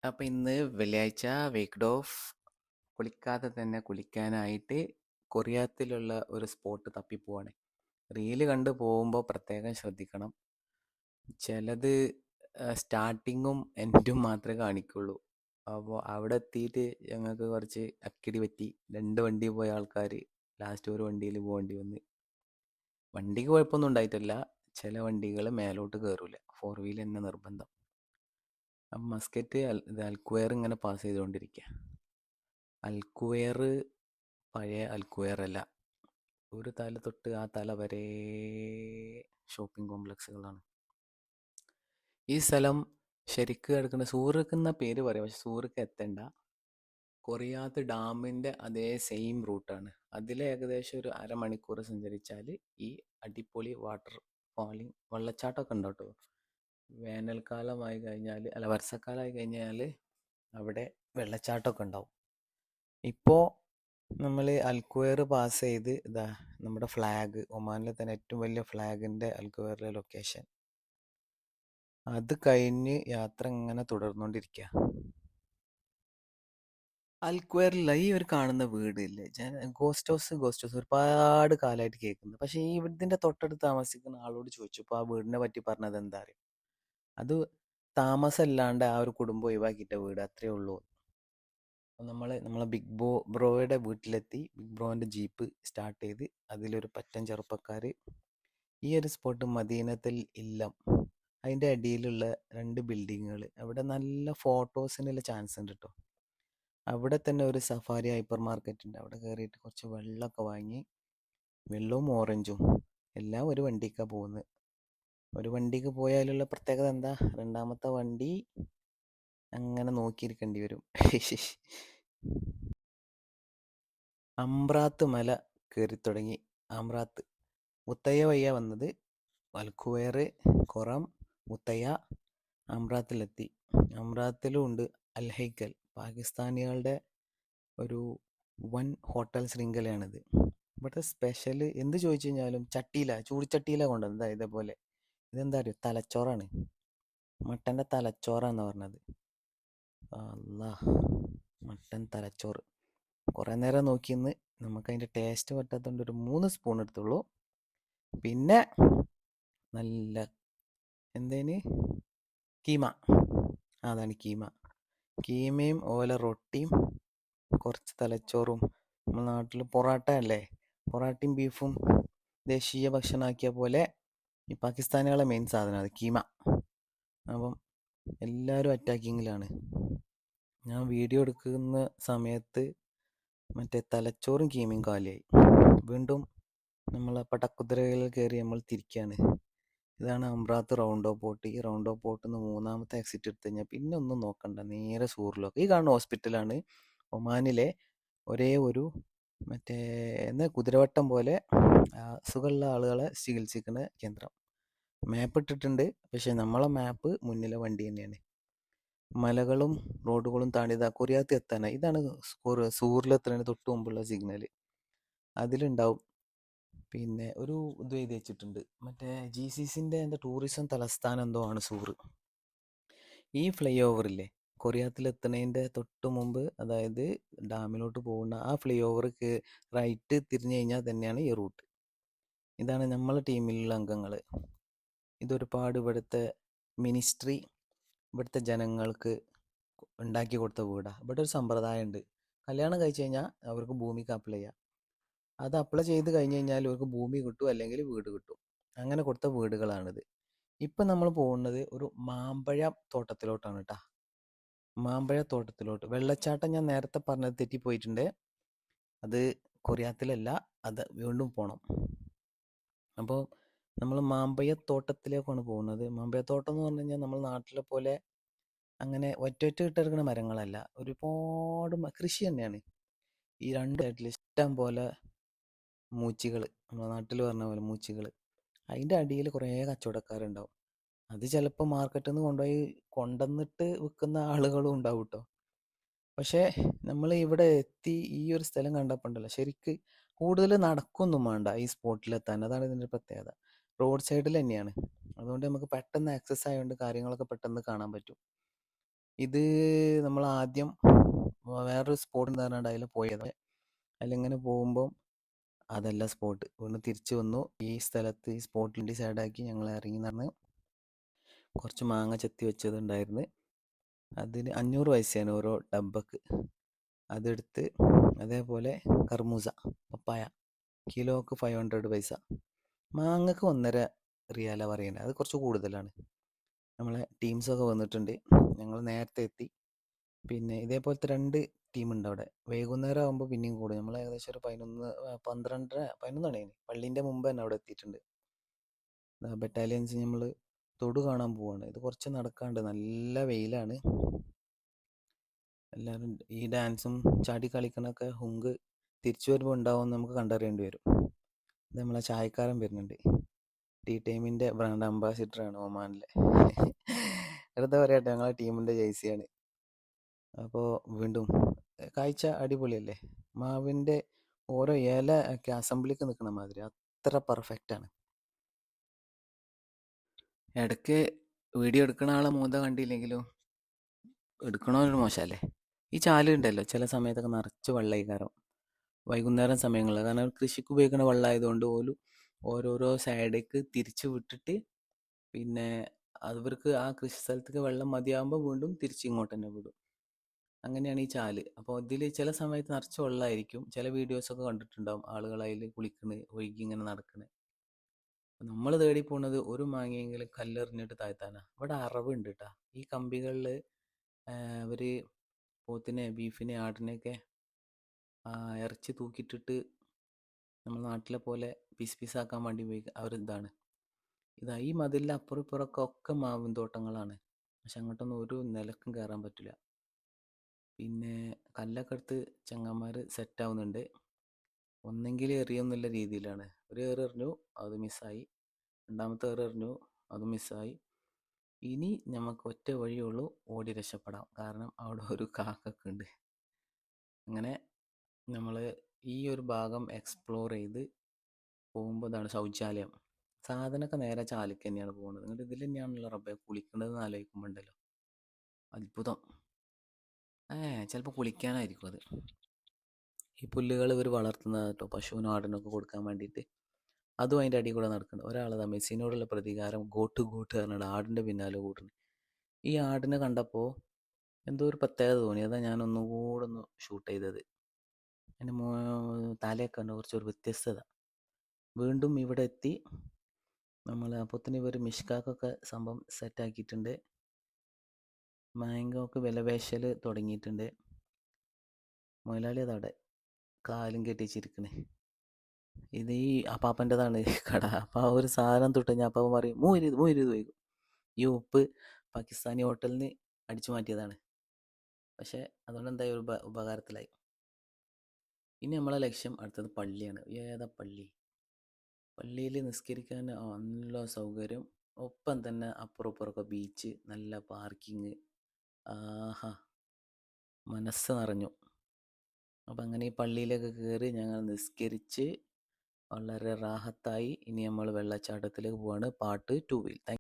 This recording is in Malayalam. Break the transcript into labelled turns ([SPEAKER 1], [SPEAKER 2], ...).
[SPEAKER 1] അപ്പൊ ഇന്ന് വെള്ളിയാഴ്ച വീക്ക്ഡ് ഓഫ്. കുളിക്കാതെ തന്നെ കുളിക്കാനായിട്ട് കൊറിയാത്തിലുള്ള ഒരു സ്പോട്ട് തപ്പിപ്പോവാണ്. റീല് കണ്ട് പോകുമ്പോൾ പ്രത്യേകം ശ്രദ്ധിക്കണം. ചിലത് സ്റ്റാർട്ടിങ്ങും എൻഡും മാത്രമേ കാണിക്കുള്ളൂ. അപ്പോൾ അവിടെ എത്തിയിട്ട് ഞങ്ങൾക്ക് കുറച്ച് അക്കിടി പറ്റി. 2 വണ്ടി പോയ ആൾക്കാർ ലാസ്റ്റ് ഒരു വണ്ടിയിൽ പോകേണ്ടി വന്ന്. വണ്ടിക്ക് കുഴപ്പമൊന്നും ഉണ്ടായിട്ടില്ല. ചില വണ്ടികൾ മേലോട്ട് കയറൂല, 4 വീൽ തന്നെ നിർബന്ധം. അപ്പം മസ്കറ്റ് അൽക്കുവയർ ഇങ്ങനെ പാസ് ചെയ്തുകൊണ്ടിരിക്കുക. അൽക്കുവയർ പഴയ അൽക്കുവയർ അല്ല. ഒരു തല തൊട്ട് ആ തല വരെ ഷോപ്പിംഗ് കോംപ്ലക്സുകളാണ്. ഈ സ്ഥലം ശരിക്ക് കിടക്കുന്ന സൂറക്ക് എന്ന പേര് പറയാം, പക്ഷെ സൂറക്ക് എത്തണ്ട. കൊറിയാത്ത് ഡാമിൻ്റെ അതേ സെയിം റൂട്ടാണ്. അതിൽ ഏകദേശം ഒരു അരമണിക്കൂർ സഞ്ചരിച്ചാൽ ഈ അടിപൊളി വാട്ടർ ഫാളിങ് വെള്ളച്ചാട്ടമൊക്കെ ഉണ്ട് കേട്ടോ. വേനൽക്കാലമായി കഴിഞ്ഞാൽ, അല്ല വർഷക്കാലമായി കഴിഞ്ഞാൽ അവിടെ വെള്ളച്ചാട്ടമൊക്കെ ഉണ്ടാവും. ഇപ്പോൾ നമ്മൾ അൽക്കുവയർ പാസ് ചെയ്ത് ഇതാ നമ്മുടെ ഫ്ലാഗ്, ഒമാനിലെ തന്നെ ഏറ്റവും വലിയ ഫ്ലാഗിൻ്റെ അൽക്കുവയറിലെ ലൊക്കേഷൻ. അത് കഴിഞ്ഞ് യാത്ര ഇങ്ങനെ തുടർന്നുകൊണ്ടിരിക്കുക. അൽക്കുവയറിലുള്ള ഈ ഒരു കാണുന്ന വീടില്ലേ, ഗോസ്റ്റ് ഹൗസ് ഒരുപാട് കാലമായിട്ട് കേൾക്കുന്നത്. പക്ഷേ ഈ ഇതിൻ്റെ തൊട്ടടുത്ത് താമസിക്കുന്ന ആളോട് ചോദിച്ചു ഇപ്പോൾ ആ വീടിനെ പറ്റി പറഞ്ഞത് എന്താ അറിയും. അത് താമസമല്ലാണ്ട് ആ ഒരു കുടുംബം ഒഴിവാക്കിയിട്ട വീട്, അത്രയേ ഉള്ളൂ. നമ്മളെ ബ്രോയുടെ വീട്ടിലെത്തി. ബിഗ് ബ്രോൻ്റെ ജീപ്പ് സ്റ്റാർട്ട് ചെയ്ത് അതിലൊരു പറ്റൻ ചെറുപ്പക്കാർ ഈ ഒരു സ്പോട്ട് മദീനത്തിൽ ഇല്ലം, അതിൻ്റെ അടിയിലുള്ള 2 ബിൽഡിങ്ങുകൾ, അവിടെ നല്ല ഫോട്ടോസിനുള്ള ചാൻസ് ഉണ്ട് കേട്ടോ. അവിടെ തന്നെ ഒരു സഫാരി ഹൈപ്പർ മാർക്കറ്റ് ഉണ്ട്. അവിടെ കയറിയിട്ട് കുറച്ച് വെള്ളമൊക്കെ വാങ്ങി, വെള്ളവും ഓറഞ്ചും എല്ലാം ഒരു വണ്ടിക്കാണ് പോകുന്നത്. ഒരു വണ്ടിക്ക് പോയാലുള്ള പ്രത്യേകത എന്താ, രണ്ടാമത്തെ വണ്ടി അങ്ങനെ നോക്കിയിരിക്കേണ്ടി വരും. അമ്രാത്ത് മല കയറി തുടങ്ങി. അമ്രാത്ത് മുത്തയ്യ വയ്യ വന്നത്. അൽക്കുവയർ, കൊറം, മുത്തയ്യ, അമ്രാത്തിലെത്തി. അമ്രാത്തിലും ഉണ്ട് അൽ ഹൈക്കൽ, പാകിസ്ഥാനികളുടെ ഒരു വൻ ഹോട്ടൽ ശൃംഖലയാണിത്. ഇവിടുത്തെ സ്പെഷ്യൽ എന്ത് ചോദിച്ചു കഴിഞ്ഞാലും ചൂടിച്ചട്ടിയിലാണ് കൊണ്ടുവന്നത്. ഇതേപോലെ ഇതെന്താ അറിയോ, തലച്ചോറാണ്. മട്ടൻ്റെ തലച്ചോറാന്ന് പറഞ്ഞത്. അല്ലാ, മട്ടൻ തലച്ചോറ് കുറേ നേരം നോക്കിന്ന് നമുക്ക് അതിൻ്റെ ടേസ്റ്റ് പറ്റാത്തതുകൊണ്ട് ഒരു 3 സ്പൂൺ എടുത്തുള്ളൂ. പിന്നെ നല്ല എന്തേന്, കീമ. അതാണ് കീമയും ഓല റൊട്ടിയും കുറച്ച് തലച്ചോറും. നമ്മുടെ നാട്ടിൽ പൊറാട്ട അല്ലേ, പൊറാട്ടയും ബീഫും ദേശീയ ഭക്ഷണമാക്കിയ പോലെ ഈ പാകിസ്ഥാനികളെ മെയിൻ സാധനമാണ് കീമ. അപ്പം എല്ലാവരും അറ്റാക്കിങ്ങിലാണ്. ഞാൻ വീഡിയോ എടുക്കുന്ന സമയത്ത് മറ്റേ തലച്ചോറും കീമയും കാലിയായി. വീണ്ടും നമ്മൾ പടക്കുതിരയിൽ കയറി നമ്മൾ തിരിക്കുകയാണ്. ഇതാണ് അമ്രാത്ത് റൗണ്ട് ഓഫ് പോർട്ട്. ഈ റൗണ്ട് ഓഫ് പോർട്ടിൽ നിന്ന് 3ാമത്തെ എക്സിറ്റ് എടുത്തു കഴിഞ്ഞാൽ പിന്നെ ഒന്നും നോക്കണ്ട, നേരെ സൂറിലൊക്കെ. ഈ കാണുന്ന ഹോസ്പിറ്റലാണ് ഒമാനിലെ ഒരേ ഒരു മറ്റേ എന്താ കുതിരവട്ടം പോലെ അസുഖമുള്ള ആളുകളെ ചികിത്സിക്കുന്ന കേന്ദ്രം. മാപ്പ് ഇട്ടിട്ടുണ്ട്, പക്ഷെ നമ്മളെ മാപ്പ് മുന്നിലെ വണ്ടി തന്നെയാണ്. മലകളും റോഡുകളും താണ്ടി കൊറിയാത്ത് എത്താനായി. ഇതാണ് സൂറിലെത്തുന്നതിന് തൊട്ട് മുമ്പുള്ള സിഗ്നൽ. അതിലുണ്ടാവും. പിന്നെ ഒരു ഇത് എഴുതി വെച്ചിട്ടുണ്ട്, മറ്റേ GCCൻ്റെ എന്താ ടൂറിസം തലസ്ഥാനം എന്തോ ആണ് സൂറ്. ഈ ഫ്ലൈ ഓവറില്ലേ, കൊറിയാത്തിലെത്തുന്നതിൻ്റെ തൊട്ട് മുമ്പ്, അതായത് ഡാമിലോട്ട് പോകുന്ന ആ ഫ്ലൈ ഓവർക്ക് റൈറ്റ് തിരിഞ്ഞു കഴിഞ്ഞാൽ തന്നെയാണ് ഈ റൂട്ട്. ഇതാണ് നമ്മളെ ടീമിലുള്ള അംഗങ്ങൾ. ഇതൊരുപാട് ഇവിടുത്തെ മിനിസ്ട്രി ഇവിടുത്തെ ജനങ്ങൾക്ക് ഉണ്ടാക്കി കൊടുത്ത വീടാണ്. ഇവിടെ ഒരു സമ്പ്രദായം ഉണ്ട്, കല്യാണം കഴിച്ച് കഴിഞ്ഞാൽ അവർക്ക് ഭൂമിക്ക് അപ്ലൈ ചെയ്യാം. അത് അപ്ലൈ ചെയ്ത് കഴിഞ്ഞ് കഴിഞ്ഞാൽ അവർക്ക് ഭൂമി കിട്ടും, അല്ലെങ്കിൽ വീട് കിട്ടും. അങ്ങനെ കൊടുത്ത വീടുകളാണിത്. ഇപ്പം നമ്മൾ പോകുന്നത് ഒരു മാമ്പഴ തോട്ടത്തിലോട്ടാണ് കേട്ടോ. മാമ്പഴ തോട്ടത്തിലോട്ട്. വെള്ളച്ചാട്ടം ഞാൻ നേരത്തെ പറഞ്ഞത് തെറ്റിപ്പോയിട്ടുണ്ട്. അത് കൊറിയാത്തിലല്ല, അത് വീണ്ടും പോകണം. അപ്പോൾ നമ്മൾ മാമ്പഴത്തോട്ടത്തിലേക്കാണ് പോകുന്നത്. മാമ്പഴത്തോട്ടം എന്ന് പറഞ്ഞു കഴിഞ്ഞാൽ നമ്മൾ നാട്ടിലെ പോലെ അങ്ങനെ ഒറ്റ ഇട്ടെടുക്കുന്ന മരങ്ങളല്ല, ഒരുപാട് കൃഷി തന്നെയാണ്. ഈ 2 സൈഡിൽ ഇഷ്ടം പോലെ മൂച്ചികൾ, നമ്മുടെ നാട്ടിൽ പറഞ്ഞ പോലെ മൂച്ചികൾ. അതിൻ്റെ അടിയിൽ കുറേ കച്ചവടക്കാരുണ്ടാവും. അത് ചിലപ്പോൾ മാർക്കറ്റിൽ നിന്ന് കൊണ്ടുവന്നിട്ട് വിൽക്കുന്ന ആളുകളും ഉണ്ടാവും കേട്ടോ. പക്ഷേ നമ്മൾ ഇവിടെ എത്തി ഈ ഒരു സ്ഥലം കണ്ടപ്പോൾ ഉണ്ടല്ലോ, ശരിക്ക് കൂടുതൽ നടക്കൊന്നും വേണ്ട ഈ സ്പോട്ടിലെത്താൻ. അതാണ് ഇതിൻ്റെ പ്രത്യേകത. റോഡ് സൈഡിൽ തന്നെയാണ്, അതുകൊണ്ട് നമുക്ക് പെട്ടെന്ന് ആക്സസ് ആയതുകൊണ്ട് കാര്യങ്ങളൊക്കെ പെട്ടെന്ന് കാണാൻ പറ്റും. ഇത് നമ്മൾ ആദ്യം വേറൊരു സ്പോട്ട് എന്ന് പറഞ്ഞാൽ അതിൽ പോയത്. അതിലിങ്ങനെ പോകുമ്പോൾ അതല്ല സ്പോട്ട്. വീണ്ടും തിരിച്ചു വന്നു. ഈ സ്ഥലത്ത് ഈ സ്പോട്ടിൽ ഡിസൈഡാക്കി ഞങ്ങൾ ഇറങ്ങി നടന്ന് കുറച്ച് മാങ്ങ ചെത്തി വെച്ചതുണ്ടായിരുന്നു. അതിന് 500 പൈസയാണ് ഓരോ ഡബ്ബക്ക്. അതെടുത്ത് അതേപോലെ കർമൂസ പപ്പായ കിലോക്ക് 500 പൈസ. മാങ്ങക്ക് 1.5 റിയാലാണ് പറയുന്നത്. അത് കുറച്ച് കൂടുതലാണ്. നമ്മളെ ടീംസൊക്കെ വന്നിട്ടുണ്ട്. ഞങ്ങൾ നേരത്തെ എത്തി. പിന്നെ ഇതേപോലത്തെ 2 ടീമുണ്ട് അവിടെ. വൈകുന്നേരം ആകുമ്പോൾ പിന്നെയും കൂടും. നമ്മൾ ഏകദേശം ഒരു 11 മണി പള്ളീൻ്റെ മുമ്പ് തന്നെ അവിടെ എത്തിയിട്ടുണ്ട്. ബറ്റാലിയൻസ് നമ്മൾ തൊടു കാണാൻ പോവാണ്. ഇത് കുറച്ച് നടക്കാണ്ട്, നല്ല വെയിലാണ്. എല്ലാവരും ഈ ഡാൻസും ചാടി കളിക്കണൊക്കെ ഹുങ്ക് തിരിച്ചു വരുമ്പോൾ ഉണ്ടാവും നമുക്ക് കണ്ടറിയേണ്ടി വരും. ഇത് നമ്മളെ ചായക്കാരൻ വരുന്നുണ്ട്. ടീ ടൈമിൻ്റെ ബ്രാൻഡ് അംബാസിഡറാണ് ഒമാനിലെ. വെറുതെ പറയട്ടെ, ഞങ്ങളെ ടീമിൻ്റെ ജേഴ്സിയാണ്. അപ്പോൾ വീണ്ടും കാഴ്ച അടിപൊളിയല്ലേ. മാവിൻ്റെ ഓരോ ഇല ഒക്കെ അസംബ്ലിക്ക് നിൽക്കുന്ന മാതിരി അത്ര പെർഫെക്റ്റാണ്. ഇടയ്ക്ക് വീഡിയോ എടുക്കണ ആളെ മൂന്ത കണ്ടില്ലെങ്കിലും എടുക്കണമൊരു മോശമല്ലേ. ഈ ചാലുണ്ടല്ലോ ചില സമയത്തൊക്കെ നിറച്ച് വെള്ളമായിക്കാരം വൈകുന്നേരം സമയങ്ങളിൽ. കാരണം കൃഷിക്ക് ഉപയോഗിക്കുന്ന വെള്ളമായതുകൊണ്ട് പോലും ഓരോരോ സൈഡേക്ക് തിരിച്ച് വിട്ടിട്ട് പിന്നെ അവർക്ക് ആ കൃഷി സ്ഥലത്തേക്ക് വെള്ളം മതിയാകുമ്പോൾ വീണ്ടും തിരിച്ച് ഇങ്ങോട്ട് തന്നെ വിടും. അങ്ങനെയാണ് ഈ ചാല്. അപ്പോൾ ഇതിൽ ചില സമയത്ത് നിറച്ച് വെള്ളമായിരിക്കും. ചില വീഡിയോസൊക്കെ കണ്ടിട്ടുണ്ടാവും, ആളുകൾ അതിൽ കുളിക്കണ്, ഒഴുകി ഇങ്ങനെ നടക്കണ്. നമ്മൾ തേടി പോണത് ഒരു മാങ്ങയെങ്കിലും കല്ലെറിഞ്ഞിട്ട് താഴ്ത്താനാണ്. ഇവിടെ അറവുണ്ട് കേട്ടോ. ഈ കമ്പികളിൽ അവർ പോത്തിനെ, ബീഫിനെ, ആടിനെയൊക്കെ ഇറച്ചി തൂക്കിയിട്ടിട്ട് നമ്മൾ നാട്ടിലെ പോലെ പീസ് പീസാക്കാൻ വേണ്ടി അവർ ഇതാണ്. ഈ മതിലിൻ്റെ അപ്പുറം ഇപ്പുറമൊക്കെ ഒക്കെ മാവിൻ തോട്ടങ്ങളാണ്. പക്ഷെ അങ്ങോട്ടൊന്നും ഒരു നിലക്കും കയറാൻ പറ്റില്ല. പിന്നെ കല്ലൊക്കെ എടുത്ത് ചങ്ങന്മാർ സെറ്റാവുന്നുണ്ട്. ഒന്നെങ്കിൽ എറിയുന്നുള്ള രീതിയിലാണ്. ഒരു ഏറ് എറിഞ്ഞു, അത് മിസ്സായി. രണ്ടാമത്തെ ഏറ് എറിഞ്ഞു, അത് മിസ്സായി. ഇനി നമുക്ക് ഒറ്റ വഴിയുള്ളൂ, ഓടി രക്ഷപ്പെടാം. കാരണം അവിടെ ഒരു കാക്കൊക്കെ ഉണ്ട്. അങ്ങനെ നമ്മൾ ഈ ഒരു ഭാഗം എക്സ്പ്ലോർ ചെയ്ത് പോകുമ്പോൾ ഇതാണ് ശൗചാലയം. സാധനമൊക്കെ നേരെ ചാലിക്ക് തന്നെയാണ് പോകുന്നത്. എന്നിട്ട് ഇതിൽ തന്നെയാണല്ലോ റബ്ബെ കുളിക്കേണ്ടതെന്ന് ആലോചിക്കുമ്പോൾ ഉണ്ടല്ലോ അത്ഭുതം. ചിലപ്പോൾ കുളിക്കാനായിരിക്കും അത്. ഈ പുല്ലുകൾ ഇവർ വളർത്തുന്നത് കേട്ടോ, പശുവിനും ആടിനൊക്കെ കൊടുക്കാൻ വേണ്ടിയിട്ട്. അതും അതിൻ്റെ അടിയിൽ കൂടെ നടക്കുന്നുണ്ട്. ഒരാളതാ മെസ്സിനോടുള്ള പ്രതികാരം ഗോട്ട് പറഞ്ഞിട്ട് ആടിൻ്റെ പിന്നാലെ കൂടുന്നു. ഈ ആടിനെ കണ്ടപ്പോൾ എന്തോ ഒരു പ്രത്യേകത തോന്നി. അതാ ഞാൻ ഒന്നുകൂടെ ഒന്ന് ഷൂട്ട് ചെയ്തത്. എൻ്റെ തലയൊക്കെ ഉണ്ട് കുറച്ചൊരു വ്യത്യസ്തത. വീണ്ടും ഇവിടെ എത്തി. നമ്മൾ അപ്പോത്തിന് ഇവർ മിഷ്കാക്കൊക്കെ സംഭവം സെറ്റാക്കിയിട്ടുണ്ട്. മാങ്കോക്ക് വിലപേശൽ തുടങ്ങിയിട്ടുണ്ട്. മുതലാളി അതവിടെ കാലും കെട്ടിച്ചിരിക്കണേ. ഇത് ഈ അപ്പാപ്പൻ്റെതാണ് കട. അപ്പം ആ ഒരു സാധനം തൊട്ട് കഴിഞ്ഞാൽ അപ്പാപ്പൻ പറയും മൂരുത് ചോദിക്കും. ഈ ഉപ്പ് പാകിസ്ഥാനി ഹോട്ടലിൽ നിന്ന് അടിച്ചു മാറ്റിയതാണ്. പക്ഷേ അതുകൊണ്ട് എന്തായാലും ഒരു ഉപകാരത്തിലായി. ഇനി നമ്മളെ ലക്ഷ്യം അടുത്തത് പള്ളിയാണ്. ഏതാ പള്ളി? പള്ളിയിൽ നിസ്കരിക്കാൻ നല്ല സൗകര്യം. ഒപ്പം തന്നെ അപ്പുറം ഇപ്പുറമൊക്കെ ബീച്ച്, നല്ല പാർക്കിങ്. ആഹാ, മനസ്സ് നിറഞ്ഞു. അപ്പം അങ്ങനെ ഈ പള്ളിയിലൊക്കെ കയറി ഞങ്ങൾ നിസ്കരിച്ച് വളരെ റാഹത്തായി. ഇനി നമ്മൾ വെള്ളച്ചാട്ടത്തിലേക്ക് പോവാണ്. പാർട്ട് 2-ൽ.